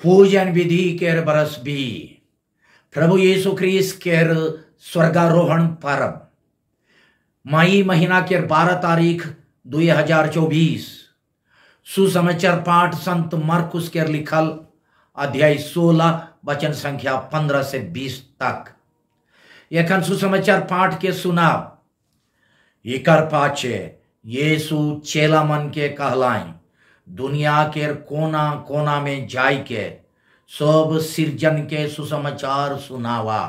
पूजन विधि केर बरस भी प्रभु यीशु ख्रीस्त केर स्वर्गारोहण पर्व मई महीना केर 12 तारीख 2024 सुसमाचार पाठ संत मरकुस केर लिखल अध्याय 16 वचन संख्या 15 से 20 तक। एखन सुसमाचार पाठ के सुनाब। इकर पाछे यीशु चेला मन के कहलाई दुनिया केर कोना कोना में जाय के सब सिरजन के सुसमाचार सुनावा।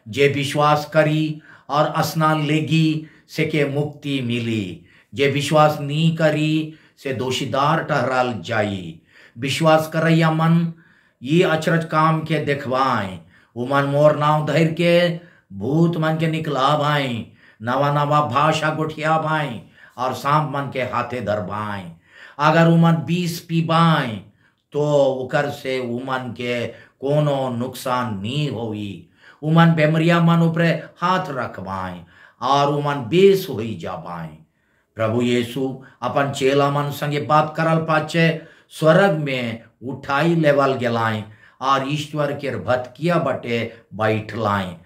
जे विश्वास करी और स्नान लेगी से के मुक्ति मिली, जे विश्वास नहीं करी से दोषीदार ठहराल जाई। विश्वास करैया मन ये अचरज काम के देखवाएं, उमन मोर नाव धैर के भूत मन के निकला भाई, नवा नवा भाषा गुठिया भाई और सांप मन के हाथे धरवाएं। अगर उमन 20 पीबाएं तो उकर से उमन के कोनो नुकसान नहीं होई। उमन बेमरिया मन ऊपरे हाथ रखवाएं और उमन बेस होई जाबाएं। प्रभु यीशु अपन चेला मन संगे बात करल पाचे स्वर्ग में उठाई लेवल गेलाएं और ईश्वर के भतकिया बटे बैठलाएं।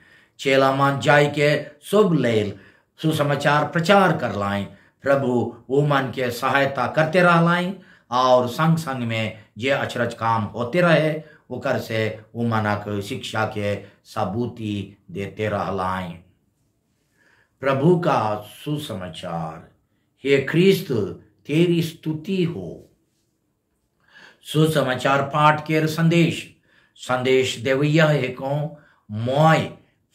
चेला मन जाय के शुभ लेल सुसमाचार प्रचार करलाएं। प्रभु उमन के सहायता करते रहलाएं और संग संग में जे अचरज काम होते रहे ओकर से उमनक शिक्षा के सबूती देते रहलाएं। प्रभु का सुसमाचार। हे ख्रिस्त तेरी स्तुति हो। सुसमाचार पाठ के संदेश देवैया है को मोय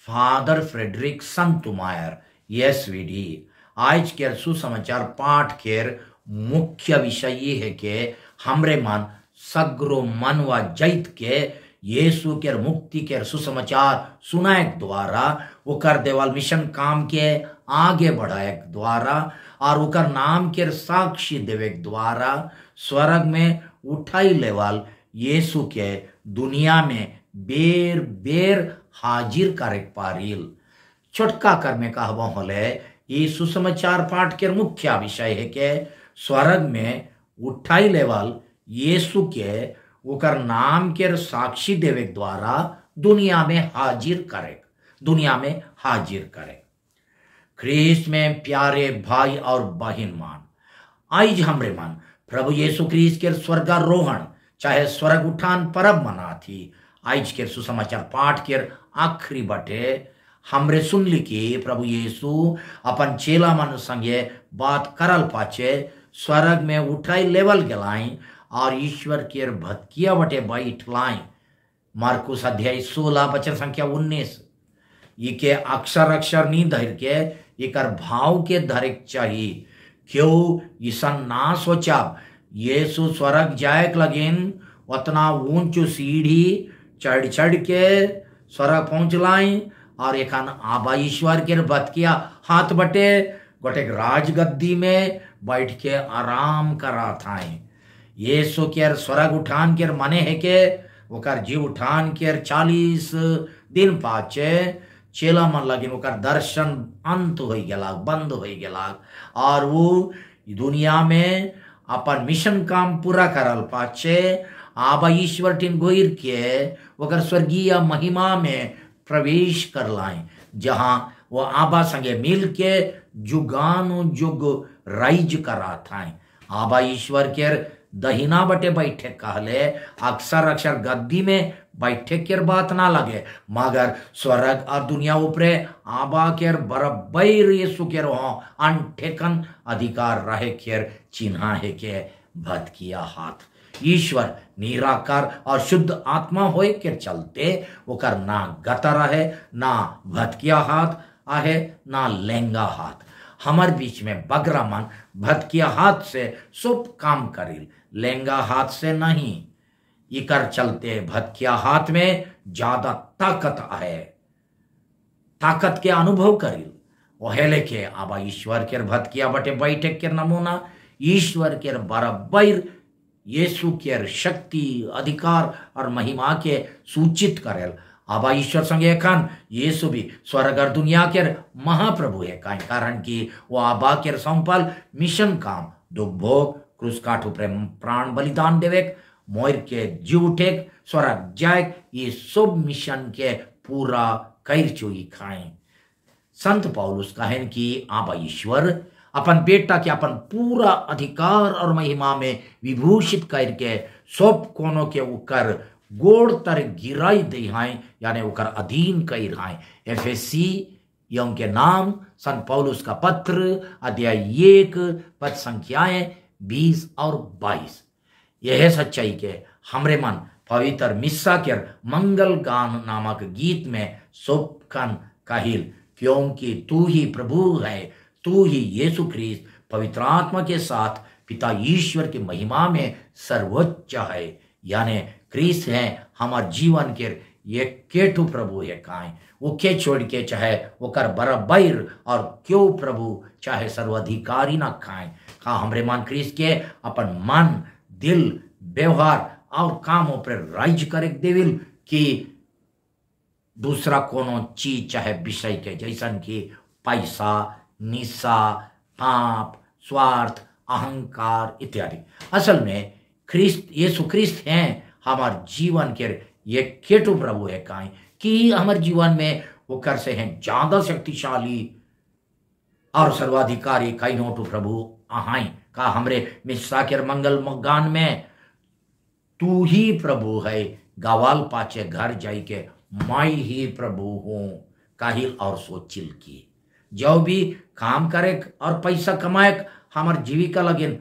फादर फ्रेडरिक संतुमायर एसवीडी। आज के सुसमाचार पाठ केर मुख्य विषय ये है कि हमरे मन सगरो मन व जैत के यीशु के मुक्ति के सुसमाचार सुनाए द्वारा ओकर देवल मिशन काम के आगे बढ़ाए द्वारा और ओकर नाम के साक्षी देवे द्वारा स्वर्ग में उठाई लेवल यीशु के दुनिया में बेर बेर हाजिर करे पारिल। छोटका कर में कहबो होले ये सुसमाचार पाठ के मुख्य विषय है कि स्वर्ग में उठाई लेवल यीशु के ओकर नाम के साक्षी देवे द्वारा दुनिया में हाजिर करे। ख्रीस्त में प्यारे भाई और बहन मान, आज हमरे मन प्रभु यीशु ख्रीस्त के स्वर्गारोहण चाहे स्वर्ग उठान पर्व मना थी। आज के सुसमाचार पाठ के आखिरी बटे हमरे सुनली कि प्रभु यीशु अपन चेला मन संगे बात करल पाचे स्वर्ग में उठाई लेवल गेलाई और ईश्वर के भतकिया बटे बैठलाई। मार्कुस अध्याय 16 वचन संख्या 19। ये के अक्षर अक्षर नहीं धर के एकर भाव के धरे चाहिए। क्यों ईसन ना सोचा यीशु स्वर्ग जाए लगिन उतना ऊंचू सीढ़ी चढ़ चढ़ के स्वर्ग पहुंच लाई और एखन आबा ईश्वर के बतकिया हाथ बटे गोटे राजगद्दी में बैठ के आराम करा था। यीशु के स्वर्ग उठान के मने है के ओकर जीव उठान के 40 दिन पाचे चेला मन लगिन ओकर दर्शन अंत हो गेला, बंद हो गेला और वो दुनिया में अपन मिशन काम पूरा करल पाचे आबा ईश्वर टिन गोइर के ओकर स्वर्गीय महिमा में प्रवेश कर लाए, जहां वो आबा संगे मिल के जुगानु जुग राइज करा था। आबा ईश्वर के दहिना बटे बैठे कहले अक्सर अक्षर गद्दी में बैठे के बात ना लगे, मगर स्वर्ग और दुनिया ऊपरे आबा के बराबर यीशु के अनठेकन अधिकार रहे के चिन्हा है के भतकिया हाथ। ईश्वर निराकार और शुद्ध आत्मा होए के चलते ओकर ना गता रहे, ना भतकिया हाथ आहे, ना लेंगा हाथ। हमार बीच में बगरा मन भतकिया हाथ से शुभ काम करिल, लेंगा हाथ से नहीं। इकर चलते भतकिया हाथ में ज्यादा ताकत आहे, ताकत के अनुभव करिल। ओहेले के आबा ईश्वर के भतकिया बटे बैठे के नमूना ईश्वर के बराबर यीशु के शक्ति अधिकार और महिमा के सूचित करेल। आबा ईश्वर संगे एखन यीशु भी स्वर्ग और दुनिया के महाप्रभु है, कारण कि वो आबा के संपल मिशन काम दुख भोग क्रूस काठ ऊपरे प्राण बलिदान देवे मोर के जूठे स्वर्ग जाए ये शुभ मिशन के पूरा कर चुई खाएं। संत पौलुस कहन कि आबा ईश्वर अपन बेटा के अपन पूरा अधिकार और महिमा में विभूषित करके सब कोनो के उकर गोड़ तर गिराई दे हैं, यानी उकर अधीन कर हैं। एफएससी यौं के नाम संत पौलुस का पत्र अध्याय 1 पद संख्याएं 20 और 22। यह सच्चाई के हमरे मन पवित्र मिस्सा के मंगल गान नामक गीत में सोपखन काहिल, क्योंकि तू ही प्रभु है, तू ही यीशु ख्रीस्त पवित्र आत्मा के साथ पिता ईश्वर की महिमा में सर्वोच्च है। यानी ख्रीस्त है हमार जीवन के ये केठू प्रभु है काए वो के छोड़ के चाहे ओकर बराबर और क्यों प्रभु चाहे सर्वाधिकारी ना खाए। का हमरे मन ख्रीस्त के अपन मन दिल व्यवहार और कामों पर राज्य करे देविल कि दूसरा कोनो चीज चाहे विषय के जैसन कि पैसा, निशा, पाप, स्वार्थ, अहंकार इत्यादि। असल में ख्रीस्त यीशु ख्रीस्त हैं हमार जीवन के ये केटू प्रभु है काई कि हमारे जीवन में वो कर से हैं ज्यादा शक्तिशाली और सर्वाधिकारी कई नोटू प्रभु आहाई। का हमरे मिस्सा के मंगल गान में तू ही प्रभु है, गवाल पाचे घर जाई के मैं ही प्रभु हूं काहिल और सोचिल की। जो भी काम करे और पैसा कमाए हमार जीविका लगिन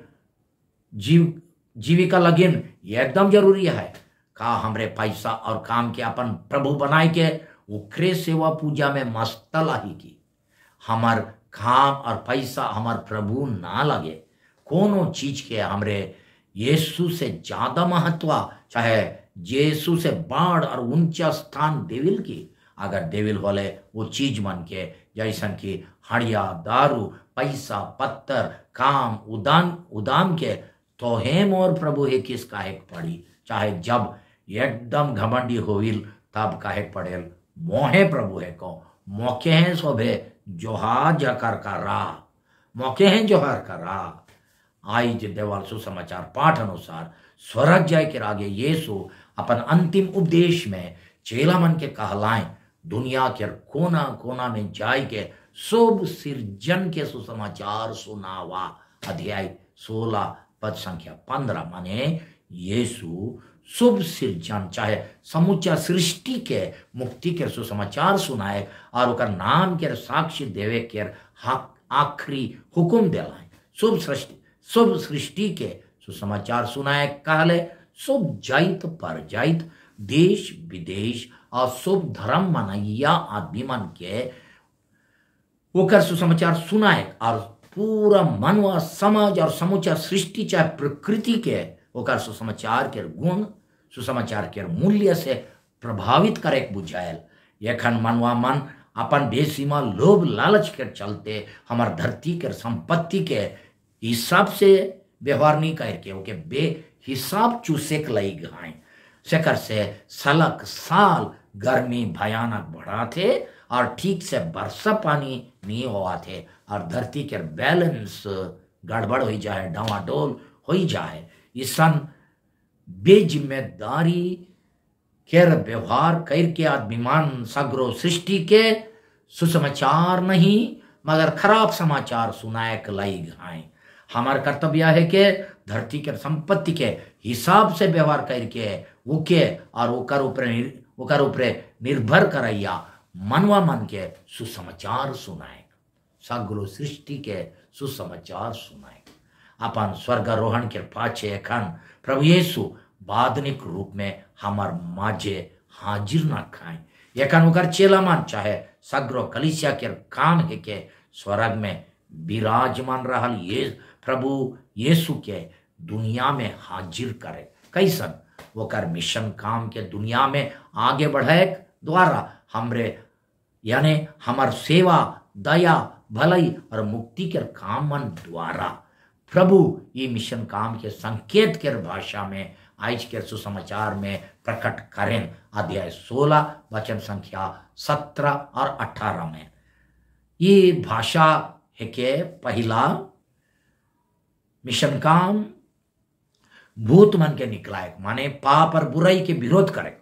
जीविका लगिन ये एकदम जरूरी है। का हमरे पैसा और काम के अपन प्रभु बनाए के उखरे सेवा पूजा में मस्तल ही की। हमार काम और पैसा हमार प्रभु ना लगे कोनो चीज के हमरे यीशु से ज्यादा महत्व चाहे यीशु से बाढ़ और ऊंचा स्थान देविल की। अगर देविल होले वो चीज मन के जैसन कि हड़िया दारू पैसा पत्थर काम उदाम के तो हे मोर प्रभु हे किस काहे पड़ी। चाहे जब एकदम घमंडी होविल तब काहे पड़ेल मोहे प्रभु है को मौके हैं शोभे जोहार जकर का राह मौके हैं जोहार का राह। आई देवाल सुसमाचार पाठ अनुसार स्वर्ग जाय के आगे यीशु अपन अंतिम उपदेश में चेला मन के कहलाएं दुनिया के कोना कोना में जाय के शुभ सृजन के सुसमाचार सुनावा। अध्याय 16 पद संख्या 15 माने यीशु शुभ सृजन चाहे समूचा सृष्टि के मुक्ति के सुसमाचार सुनाए और उकर नाम के साक्षी देवे के आखिरी हुक्म दिलाए। शुभ सृष्टि के सुसमाचार सुनाए कहले शुभ जाइत पर जाइत देश विदेश और शुभ धर्म मनैया आदमी मन के ओकर सुसमाचार सुनाए और पूरा मनवा समाज और समूचा सृष्टि चाहे प्रकृति के ओकर सुसमाचार के गुण सुसमाचार के मूल्य से प्रभावित करे बुझायल। यखन मनवा मन अपन बेसीमा लोभ लालच के चलते हमार धरती के संपत्ति के हिसाब से व्यवहार नहीं करके ओके बे हिसाब चूसे के लई गए सेकर से सलक साल गर्मी भयानक बढ़ा थे और ठीक से वर्षा पानी नहीं हुआ थे और धरती के बैलेंस गड़बड़ हो जाए डावाडोल हो जाए। ईसन बेजिम्मेदारी के व्यवहार करके आदमीमान सगरो सृष्टि के सुसमाचार नहीं मगर खराब समाचार सुनाए के लाई गए। हमार कर्तव्य है कि धरती के संपत्ति के हिसाब से व्यवहार करके उके और ओकर ऊपर निर्भर करैया मनवा मन के सुसमाचार सुनाए सगरो सृष्टि के सुसमाचार सुनाए। अपन स्वर्गारोहण के पाछे एखन प्रभु यीशु बादनिक रूप में हमार माझे हाजिर न खाए। एखन ओकर चेला मन चाहे सगरो कलिसिया के काम है के स्वर्ग में विराजमान रहल ये प्रभु यीशु के दुनिया में हाजिर करे कैसन ओकर मिशन काम के दुनिया में आगे बढ़े द्वारा हमरे यानी हमार सेवा दया भलाई और मुक्ति के काम मन द्वारा प्रभु ये मिशन काम के संकेत के भाषा में आज के सुसमाचार में प्रकट करें। अध्याय 16 वचन संख्या 17 और 18 में ये भाषा है के पहला मिशन काम भूत मन के निकलायक माने पाप और बुराई के विरोध करे।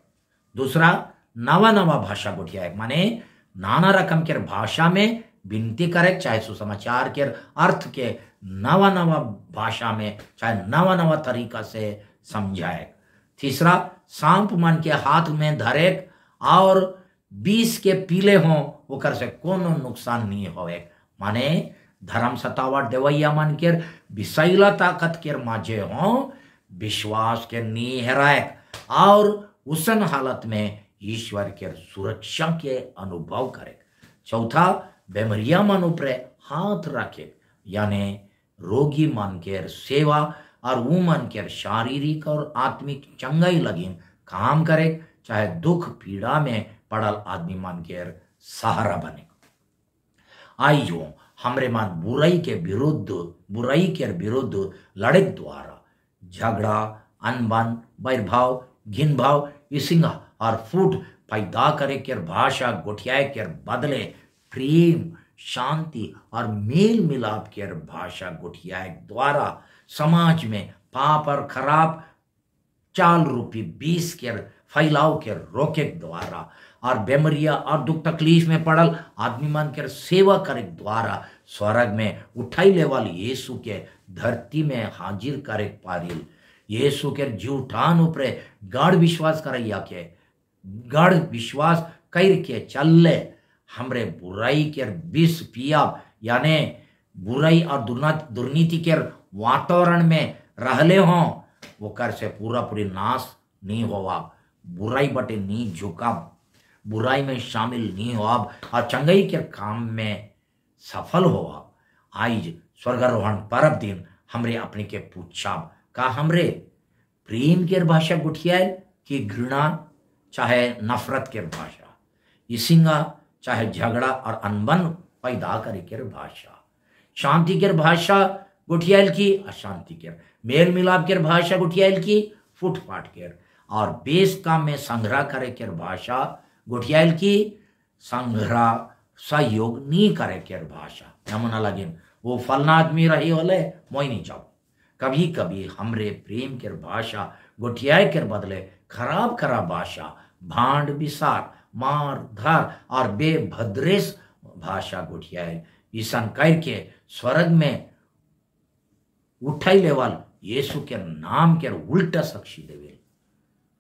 दूसरा नवा नवा भाषा गोठियायक माने नाना रकम के भाषा में विनती करे, चाहे सुसमाचार के अर्थ के नवा नवा भाषा में चाहे नवा नवा तरीका से समझाए। तीसरा सांप मन के हाथ में धरे और 20 के पीले हों ओकर से कोनो नुकसान नहीं होवे माने धर्म सतावट देवैया मन के विषैला ताकत के माझे हों विश्वास के नी हेराए और उसन हालत में ईश्वर के सुरक्षा के अनुभव करे। चौथा बेमरिया मन ऊपर हाथ रखे यानी रोगी मन के सेवा और वो मन के शारीरिक और आत्मिक चंगाई लगी काम करे, चाहे दुख पीड़ा में पड़ल आदमी मन के सहारा बने। आइयो हमरे मन बुराई के विरुद्ध लड़े द्वारा झगड़ा अनबन बैरभाव घिन भाव इसिंगा और फूट पैदा करे के भाषा गोठियाए के बदले प्रेम शांति और मेल मिलाप के भाषा गोठियाए द्वारा समाज में पाप और खराब चाल रूपी बीस के फैलाव के रोके द्वारा और बेमरिया और दुख तकलीफ में पड़ल आदमी मन के सेवा करे द्वारा स्वर्ग में उठाई ले वाली यीशु के धरती में हाजिर करे पारिल। यीशु के झूठान ऊपरे गाढ़ विश्वास करैया के गाढ़ विश्वास कर के चलले हमरे बुराई के विष पिया यानी बुराई और दुर्नीति के वातावरण में रहले हों वो कर से पूरा पूरी नाश नहीं होवा, बुराई बटे नहीं झुका, बुराई में शामिल नहीं हुआ और चंगाई के काम में सफल हुआ। आज स्वर्गारोहण पर्व दिन हमरे अपने के पूछा का हमरे प्रेम के भाषा गुठियाल की घृणा चाहे नफरत के भाषा इसिंगा चाहे झगड़ा और अनबन पैदा करे के भाषा, शांति के भाषा गुठियाल की अशांति के, मेल मिलाप के भाषा गुठियाल की फुटपाट के और बेस काम में संग्रह करे के भाषा गुठियाल की संग्रह सहयोग नहीं करे के भाषा। नमूना लगिन वो फलना आदमी रही होले मोई नहीं जाओ। कभी कभी हमरे प्रेम के भाषा गुठियाए के बदले खराब खराब भाषा भांड विसार मार धार और बेभद्रेस भाषा गुठियाए ईसन करके स्वर्ग में उठाई लेवल यीशु के नाम के उल्टा साक्षी देवे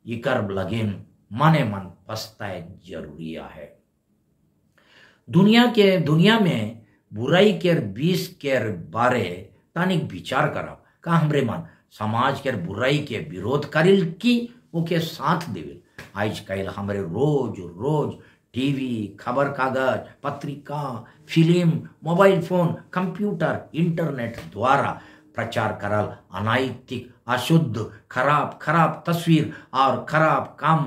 इकर लगिन मने मन पछताए जरूरी है। दुनिया में बुराई के बीस के बारे तानिक विचार करब का हमरे मन समाज के बुराई के विरोध करिल की ओके साथ देविल। आज कल हमरे रोज टीवी खबर कागज पत्रिका film mobile phone computer internet द्वारा प्रचार करल अनैतिक अशुद्ध खराब तस्वीर और खराब काम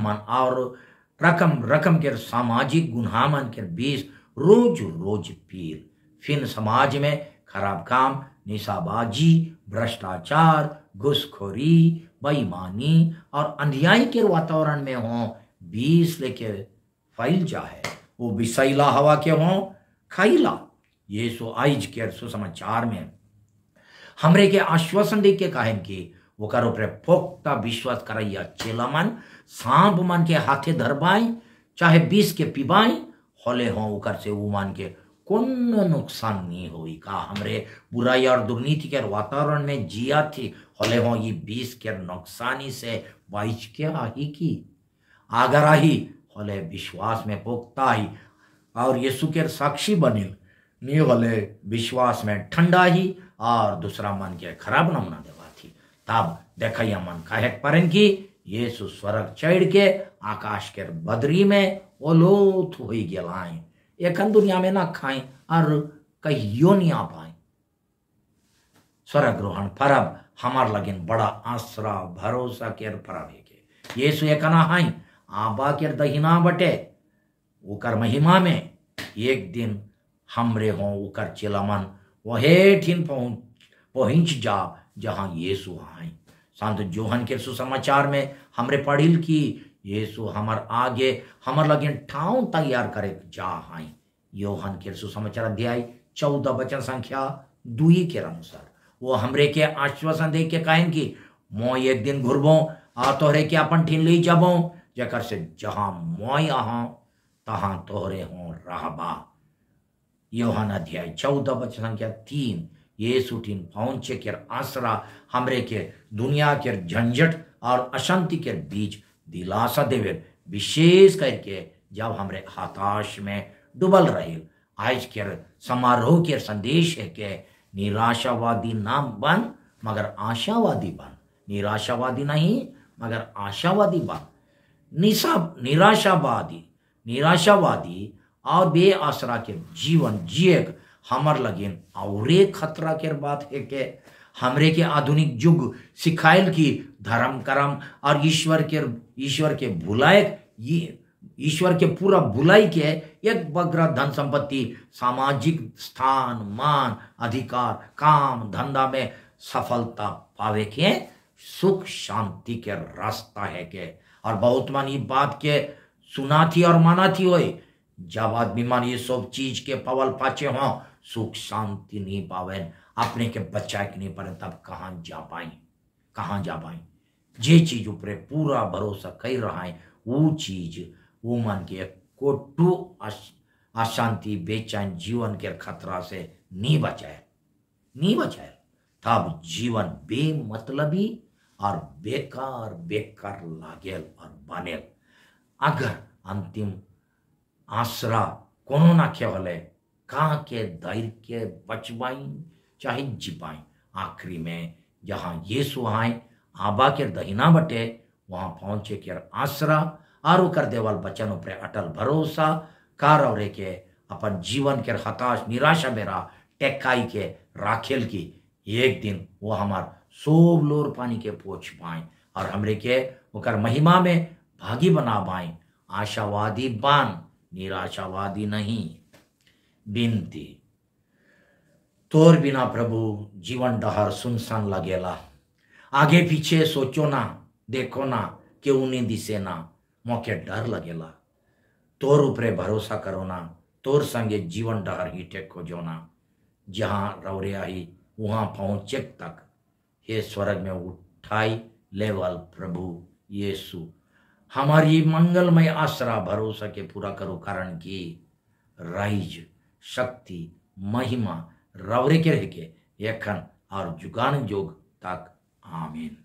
मन और रकम के सामाजिक गुनाह मन के बीच रोज पीर फिर समाज में खराब काम निशाबाजी भ्रष्टाचार घुसखोरी बेईमानी और अन्याय के वातावरण में हो बीस लेके फैल जाए वो विषैला हवा के हो खैला। यीशु आइज के सुसमाचार में हमरे के आश्वासन दे के कहें कि वो करो पर पोख्ता विश्वास करैया चेला मन सांप मन के हाथे धरबाई चाहे बीस के पिबाई होले हो उकर से वो मान के कौन नुकसान नहीं हुई का हमरे बुराई और दुर्नीति के वातावरण में जिया थी होले हो ये बीस के नुकसानी से बाइच के आही की आगर आही होले विश्वास में पोख्ता ही और यीशु के साक्षी बनिल नहीं होले विश्वास में ठंडा ही और दूसरा मन के खराब नमूना देवा थी। तब देखैया मन कहे परन की यीशु स्वर्ग चढ़ के आकाश के बदरी में ओलोथ हो गए एखन दुनिया में ना खाएं और कहियो नहीं आ पाए। स्वर्ग ग्रहण परब हमार लगिन बड़ा आसरा भरोसा के परब है के यीशु एकना हाई आबा के दहिना बटे उकर महिमा में एक दिन हमरे हो उकर चिलमन वहे ठिन पहुंच जा जहां यीशु आई। संत जोहन के सुसमाचार में हमरे पढ़िल की यीशु हमार आगे हमार लगे ठाव तैयार करे जा हाई। योहन के सुसमाचार अध्याय 14 वचन संख्या 2 के अनुसार वो हमरे के आश्वासन दे के कहन की मोय एक दिन घुरबो आ तोहरे के अपन ठीन ले जाबो जकर से जहां मोय आहा तहां तोहरे हो रहबा। यूहन्ना अध्याय 14 वचन संख्या 3। यीशु ठीन पहुंचे के आसरा हमरे के दुनिया के झंझट और अशांति के बीच दिलासा देवे, विशेष करके जब हमरे हताश में डूबल रहे। आज के समारोह के संदेश है कि निराशावादी ना बन मगर आशावादी बन। निराशावादी नहीं मगर आशावादी बन। निराशावादी और बेआसरा के जीवन जिए हमर लगिन और एक खतरा के बात है कि हमरे के आधुनिक युग सिखाइल की धर्म कर्म और ईश्वर के भुलाए, ईश्वर के पूरा भुलाई के एक बगरा धन संपत्ति, सामाजिक स्थान, मान, अधिकार, काम धंधा में सफलता पावे के सुख शांति के रास्ता है के। और बहुत मन ये बात के सुना थी और माना थी होए, जब आदमी मान ये सब चीज के पवल पाचे हो सुख शांति नहीं पावे, अपने के बच्चा के नहीं पड़े, तब कहाँ जा पाई। जे चीज ऊपर पूरा भरोसा कर रहा है वो चीज वो मन के कोटू अशांति बेचैन जीवन के खतरा से नहीं बचाए तब जीवन बेमतलबी और बेकार लागेल और बनेल। अगर अंतिम आसरा कोनो ना केवल कहाँ के धैर्य के बचवाई चाहे जिपाई, आखिरी में जहाँ यीशु आए आबा के दहिना बटे वहां पहुंचे के आसरा और कर देवल बचन ऊपर अटल भरोसा कार और के अपन जीवन के हताश निराशा मेरा टेकाई के राखेल की एक दिन वो हमार सोब लोर पानी के पोछ पाए और हमरे के ओकर महिमा में भागी बना पाए। आशावादी बान निराशावादी नहीं। बिनती, तोर बिना प्रभु जीवन डहर सुनसान लगेला। आगे पीछे सोचो ना, देखो ना, क्यों नहीं दिसे ना, मौके डर लगेला। तोर ऊपरे भरोसा करो ना, तोर संगे जीवन डहर ही टेक खोजो ना। जहां रौरे आई वहां पहुंचे तक हे स्वर्ग में उठाई लेवल प्रभु यीशु हमारी मंगलमय आसरा भरोसा के पूरा करो, कारण की राइज शक्ति महिमा रवरे के रह के एखन और जुगान जोग तक आमीन।